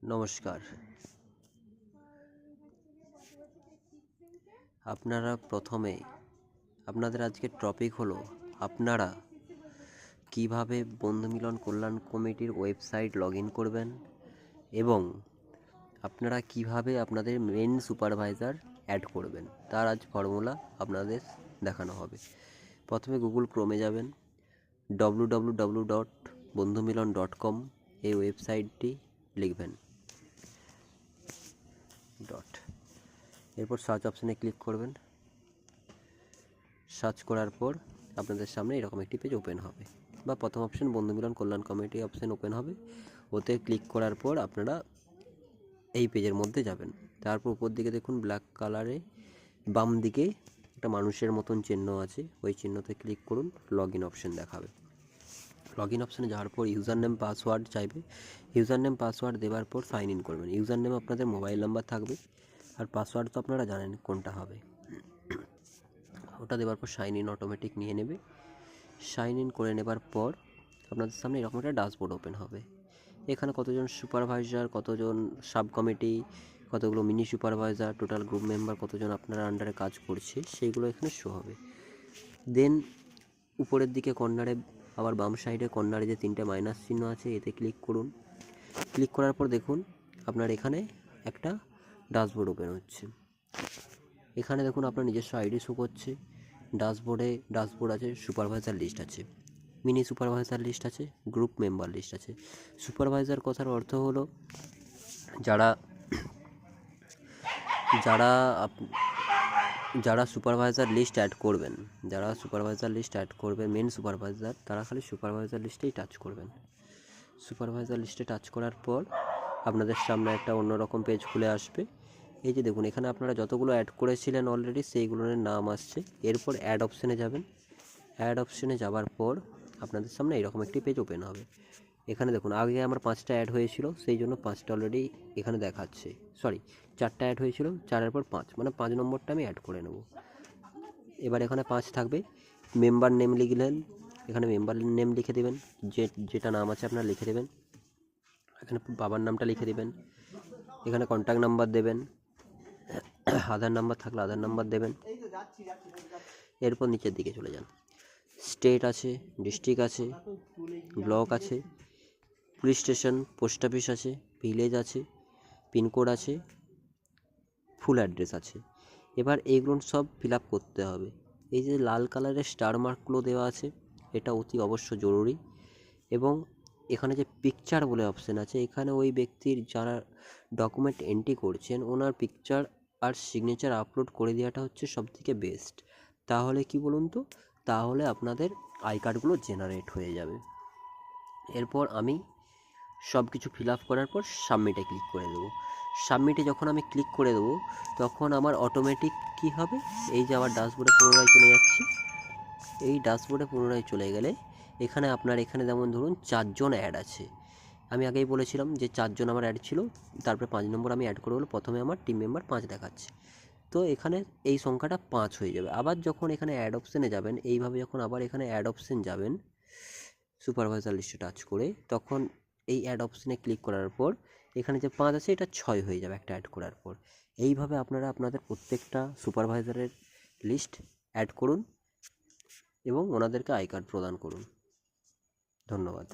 নমস্কার। আপনারা প্রথমে আপনাদের আজকের টপিক হলো আপনারা কিভাবে বন্ধু মিলন কল্যাণ কমিটির ওয়েবসাইট লগ ইন করবেন এবং আপনারা কিভাবে আপনাদের মেন সুপারভাইজার অ্যাড করবেন তার আজ ফর্মুলা আপনাদের দেখানো হবে। প্রথমে গুগল ক্রোমে যাবেন, www.bondhumilon.com এই ওয়েবসাইটটি লিখবেন এরপর সার্চ অপশানে ক্লিক করবেন। সার্চ করার পর আপনাদের সামনে এরকম একটি পেজ ওপেন হবে, বা প্রথম অপশান বন্ধু মিলন কল্যাণ কমিটি অপশান ওপেন হবে। ওতে ক্লিক করার পর আপনারা এই পেজের মধ্যে যাবেন। তারপর উপর দিকে দেখুন ব্ল্যাক কালারে বাম দিকে একটা মানুষের মতন চিহ্ন আছে, ওই চিহ্নতে ক্লিক করুন। লগ ইন অপশান দেখাবে। লগ ইন অপশানে যাওয়ার পর ইউজার নেম পাসওয়ার্ড চাইবে। ইউজার নেম পাসওয়ার্ড দেওয়ার পর সাইন ইন করবেন। ইউজার নেম আপনাদের মোবাইল নাম্বার থাকবে, আর পাসওয়ার্ড তো আপনারা জানেন কোনটা হবে। ওটা দেওয়ার পর সাইন ইন অটোমেটিক নিয়ে নেবে। সাইন ইন করে নেবার পর আপনাদের সামনে এরকম একটা ড্যাশবোর্ড ওপেন হবে। এখানে কতজন সুপারভাইজার, কতজন সাব কমিটি, কতগুলো mini supervisor, total group member কতজন আপনার আন্ডারে কাজ করছে সেইগুলো এখানে শো হবে। দেন উপরের দিকে কর্নারে, আবার বাম সাইডে কর্নারে যে তিনটে মাইনাস চিহ্ন আছে এতে ক্লিক করুন। ক্লিক করার পর দেখুন আপনার এখানে একটা ড্যাশবোর্ড ওপেন হচ্ছে। এখানে দেখুন আপনার নিজস্ব আইডি শো করছে। ড্যাশবোর্ড আছে, সুপারভাইজার লিস্ট আছে, মিনি সুপারভাইজার লিস্ট আছে, গ্রুপ মেম্বার লিস্ট আছে। সুপারভাইজার কথার অর্থ হলো যারা যারা যারা সুপারভাইজার লিস্ট অ্যাড করবেন, মেন সুপারভাইজার, তারা খালি সুপারভাইজার লিস্টেই টাচ করবেন। সুপারভাইজার লিস্টে টাচ করার পর আপনাদের সামনে একটা অন্যরকম পেজ খুলে আসবে। এই যে দেখুন এখানে আপনারা যতগুলো অ্যাড করেছিলেন অলরেডি সেইগুলোর নাম আসছে। এরপর অ্যাড অপশানে যাবেন। অ্যাড অপশানে যাওয়ার পর আপনাদের সামনে এরকম একটি পেজ ওপেন হবে। এখানে দেখুন আগে আমার 5টা অ্যাড হয়েছিল, সেই জন্য 5টা অলরেডি এখানে দেখাচ্ছে। 4টা অ্যাড হয়েছিল, 4-এর পর 5, মানে 5 নম্বরটা আমি অ্যাড করে নেব। এবার এখানে 5 থাকবে। মেম্বার নেম লিখলেন, এখানে মেম্বার নেম লিখে দেবেন, যেটা নাম আছে আপনারা লিখে দেবেন। এখানে বাবার নামটা লিখে দেবেন। এখানে কন্ট্যাক্ট নাম্বার দেবেন, আধার নাম্বার থাকলে আধার নাম্বার দেবেন। এরপর নিচের দিকে চলে যান। স্টেট আছে, ডিস্ট্রিক্ট আছে, ব্লক আছে, পুলিশ স্টেশন, পোস্ট অফিস আছে, ভিলেজ আছে, পিনকোড আছে, ফুল অ্যাড্রেস আছে। এবার এইগুলো সব ফিল আপ করতে হবে। এই যে লাল কালারের স্টার মার্কগুলো দেওয়া আছে, এটা অতি অবশ্য জরুরি। এবং এখানে যে পিকচার বলে অপশান আছে, এখানে ওই ব্যক্তির যারা ডকুমেন্ট এন্ট্রি করছেন ওনার পিকচার আর সিগনেচার আপলোড করে দেওয়াটা হচ্ছে সবথেকে বেস্ট। তাহলে কি বলুন তো, তাহলে আপনাদের আই কার্ডগুলো জেনারেট হয়ে যাবে। এরপর আমি সব কিছু ফিল আপ করার পর সাবমিটে ক্লিক করে দেবো। সাবমিটে যখন আমি ক্লিক করে দেবো তখন আমার অটোমেটিক কী হবে, এই যে আমার ড্যাশবোর্ডে পুনরায় চলে যাচ্ছি। এই ড্যাশবোর্ডে পুনরায় চলে গেলে এখানে যেমন ধরুন 4 জন অ্যাড আছে। আমি আগেই বলেছিলাম যে 4 জন আমার অ্যাড ছিল, তারপরে 5 নম্বর আমি অ্যাড করে হলো, প্রথমে আমার টিম মেম্বার 5 দেখাচ্ছে। তো এখানে এই সংখ্যাটা 5 হয়ে যাবে। আবার যখন এখানে অ্যাড অপশানে যাবেন, এইভাবে যখন আবার এখানে অ্যাড অপশান যাবেন সুপারভাইজার লিস্টে টাচ করে, তখন এই অ্যাড অপশানে ক্লিক করার পর এখানে যে 5 আছে এটা 6 হয়ে যাবে একটা অ্যাড করার পর। এইভাবে আপনারা আপনাদের প্রত্যেকটা সুপারভাইজারের লিস্ট অ্যাড করুন এবং ওনাদেরকে আই কার্ড প্রদান করুন। ধন্যবাদ।